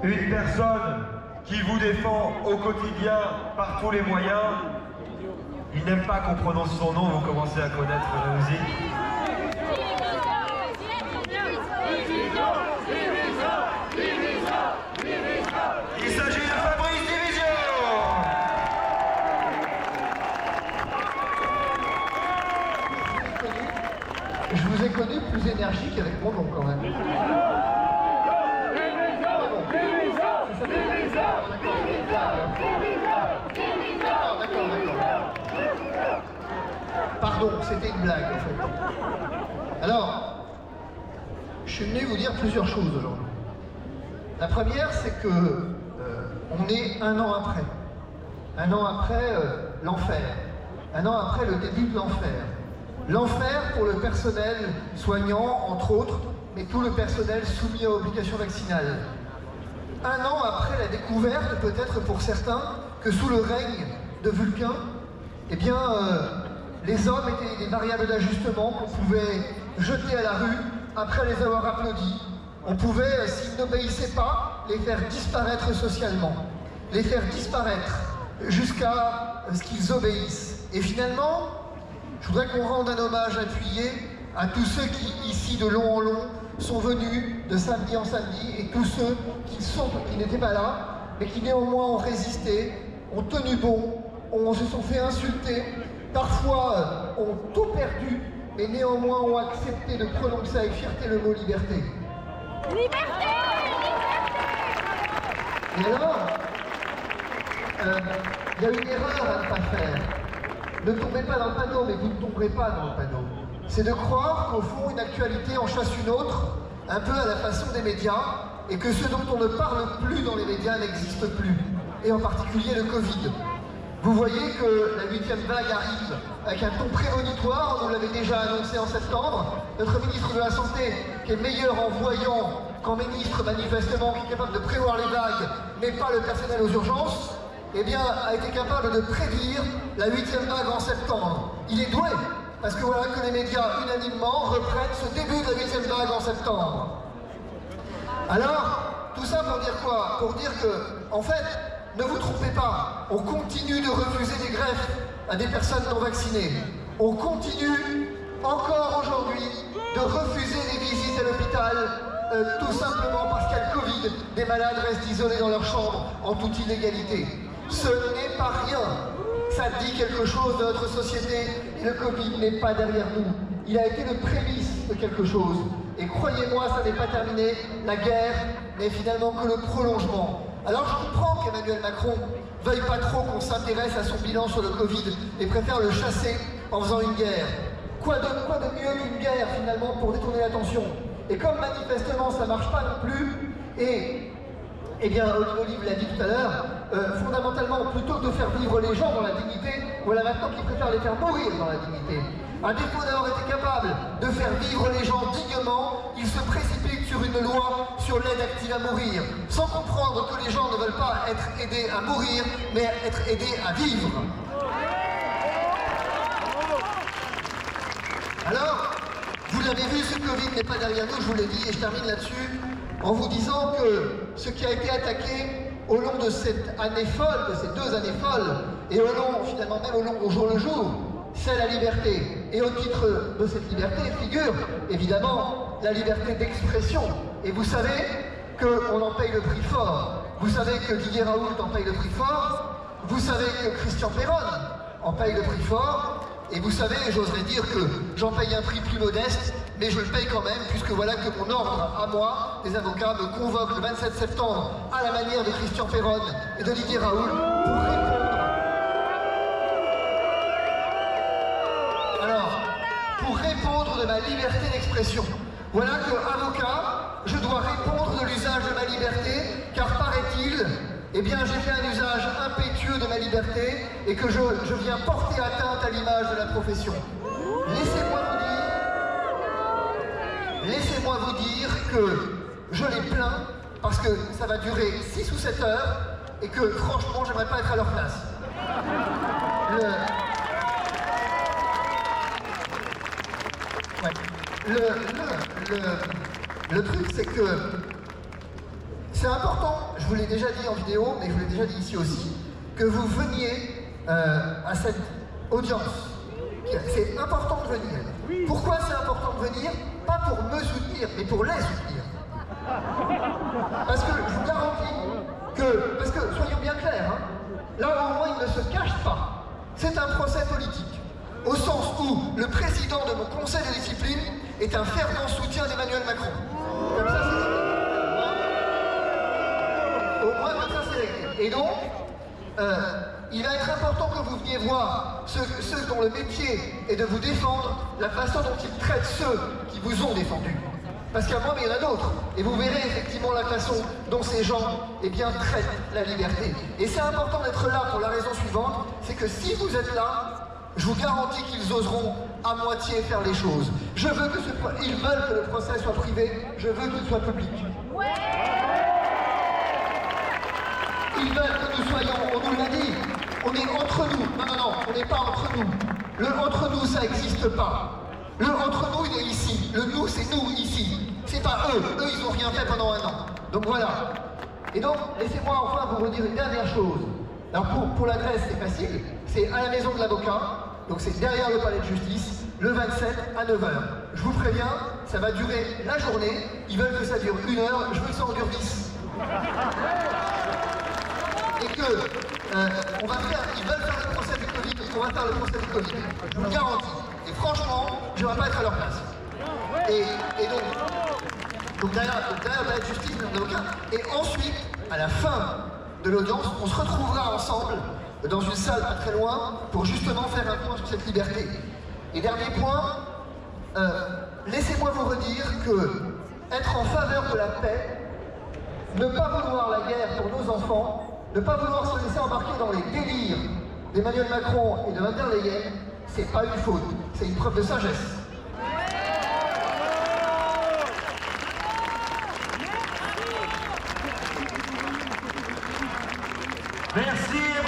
une personne qui vous défend au quotidien par tous les moyens. Il n'aime pas qu'on prononce son nom, vous commencez à connaître la musique. Il s'agit de Fabrice Division. Je vous ai connu plus énergique avec mon nom quand même. Pardon, c'était une blague en fait. Alors, je suis venu vous dire plusieurs choses aujourd'hui. La première, c'est que on est un an après. Un an après l'enfer. Un an après le début de l'enfer. L'enfer pour le personnel soignant, entre autres, mais tout le personnel soumis à obligation vaccinale. Un an après la découverte, peut-être pour certains, que sous le règne de Vulcain, eh bien, les hommes étaient des variables d'ajustement qu'on pouvait jeter à la rue après les avoir applaudis. On pouvait, s'ils n'obéissaient pas, les faire disparaître socialement, les faire disparaître jusqu'à ce qu'ils obéissent. Et finalement, je voudrais qu'on rende un hommage appuyé à tous ceux qui, ici, de long en long, sont venus de samedi en samedi, et tous ceux qui n'étaient pas là, mais qui néanmoins ont résisté, ont tenu bon, se sont fait insulter, parfois ont tout perdu, mais néanmoins ont accepté de prononcer avec fierté le mot liberté. Liberté! Et alors, il y a une erreur à ne pas faire. Ne tombez pas dans le panneau, mais vous ne tomberez pas dans le panneau. C'est de croire qu'au fond, une actualité en chasse une autre, un peu à la façon des médias, et que ce dont on ne parle plus dans les médias n'existe plus, et en particulier le Covid. Vous voyez que la 8e vague arrive avec un ton prémonitoire, on nous l'avait déjà annoncé en septembre. Notre ministre de la Santé, qui est meilleur en voyant qu'en ministre manifestement, qui est capable de prévoir les vagues, mais pas le personnel aux urgences, eh bien, a été capable de prédire la 8e vague en septembre. Il est doué, parce que voilà que les médias unanimement reprennent ce début de la 8e vague en septembre. Alors, tout ça pour dire quoi? Pour dire que, en fait, ne vous trompez pas, on continue de refuser des greffes à des personnes non vaccinées. On continue, encore aujourd'hui, de refuser des visites à l'hôpital, tout simplement parce qu'il y a le Covid, des malades restent isolés dans leur chambre, en toute illégalité. Ce n'est pas rien. Ça dit quelque chose de notre société, et le Covid n'est pas derrière nous. Il a été le prémisse de quelque chose. Et croyez-moi, ça n'est pas terminé. La guerre n'est finalement que le prolongement. Alors je comprends qu'Emmanuel Macron veuille pas trop qu'on s'intéresse à son bilan sur le Covid et préfère le chasser en faisant une guerre. Quoi de mieux qu'une guerre finalement pour détourner l'attention? Et comme manifestement ça marche pas non plus, eh bien, Olive l'a dit tout à l'heure, fondamentalement, plutôt que de faire vivre les gens dans la dignité, voilà maintenant qu'ils préfèrent les faire mourir dans la dignité. À défaut d'avoir été capable de faire vivre les gens dignement, ils se précipitent sur une loi sur l'aide active à mourir, sans comprendre que les gens ne veulent pas être aidés à mourir, mais être aidés à vivre. Alors, vous l'avez vu, ce Covid n'est pas derrière nous, je vous l'ai dit, et je termine là-dessus, en vous disant que ce qui a été attaqué au long de cette année folle, de ces 2 années folles, et au long, finalement même au jour le jour, c'est la liberté. Et au titre de cette liberté figure, évidemment, la liberté d'expression. Et vous savez qu'on en paye le prix fort. Vous savez que Didier Raoult en paye le prix fort. Vous savez que Christian Péronne en paye le prix fort. Et vous savez, j'oserais dire que j'en paye un prix plus modeste, mais je le paye quand même, puisque voilà que mon ordre à moi, des avocats, me convoque le 27 septembre, à la manière de Christian Péronne et de Didier Raoult, pour répondre. Alors, pour répondre de ma liberté d'expression. Voilà que, avocat, je dois répondre de l'usage de ma liberté, car paraît-il, eh bien j'ai fait un usage impétueux de ma liberté et que je viens porter atteinte à l'image de la profession. Laissez-moi vous dire que je les plains parce que ça va durer 6 ou 7 heures et que franchement j'aimerais pas être à leur place. Le truc c'est que c'est important, je vous l'ai déjà dit en vidéo, mais je vous l'ai déjà dit ici aussi, que vous veniez à cette audience. C'est important de venir. Pourquoi c'est important de venir? Pas pour me soutenir, mais pour les soutenir. Parce que je vous garantis que, parce que soyons bien clairs, hein, là au moins il ne se cache pas. C'est un procès politique, au sens où le président de mon conseil de discipline est un fervent soutien d'Emmanuel Macron. Comme ça c'est réglé. Au moins comme ça c'est réglé. Et donc, il va être important que vous veniez voir ceux dont le métier est de vous défendre, la façon dont ils traitent ceux qui vous ont défendu. Parce qu'à moi, mais il y en a d'autres. Et vous verrez effectivement la façon dont ces gens, eh bien, traitent la liberté. Et c'est important d'être là pour la raison suivante, c'est que si vous êtes là, je vous garantis qu'ils oseront à moitié faire les choses. Je veux que ils veulent que le procès soit privé, je veux qu'il soit public. Ouais. Ils veulent que nous soyons, on nous l'a dit, on est entre nous. Non, on n'est pas entre nous. Le entre nous, ça n'existe pas. Le entre nous, il est ici. Le nous, c'est nous, ici. C'est pas eux. Eux, ils n'ont rien fait pendant un an. Donc voilà. Et donc, laissez-moi enfin vous redire une dernière chose. Alors pour l'adresse, c'est facile. C'est à la maison de l'avocat. Donc c'est derrière le palais de justice, le 27 à 9h. Je vous préviens, ça va durer la journée. Ils veulent que ça dure 1 heure. Je veux que ça en dure 10. Et que ils veulent faire le procès du Covid, on va faire le procès du Covid. Je vous le garantis. Et franchement, je ne vais pas être à leur place. Et donc derrière le palais de justice, l'avocat. Et ensuite, à la fin de l'audience, on se retrouvera ensemble dans une salle pas très loin pour justement faire un point sur cette liberté. Et dernier point, laissez-moi vous redire que être en faveur de la paix, ne pas vouloir la guerre pour nos enfants, ne pas vouloir se laisser embarquer dans les délires d'Emmanuel Macron et de Van der Leyen, c'est pas une faute, c'est une preuve de sagesse. Merci.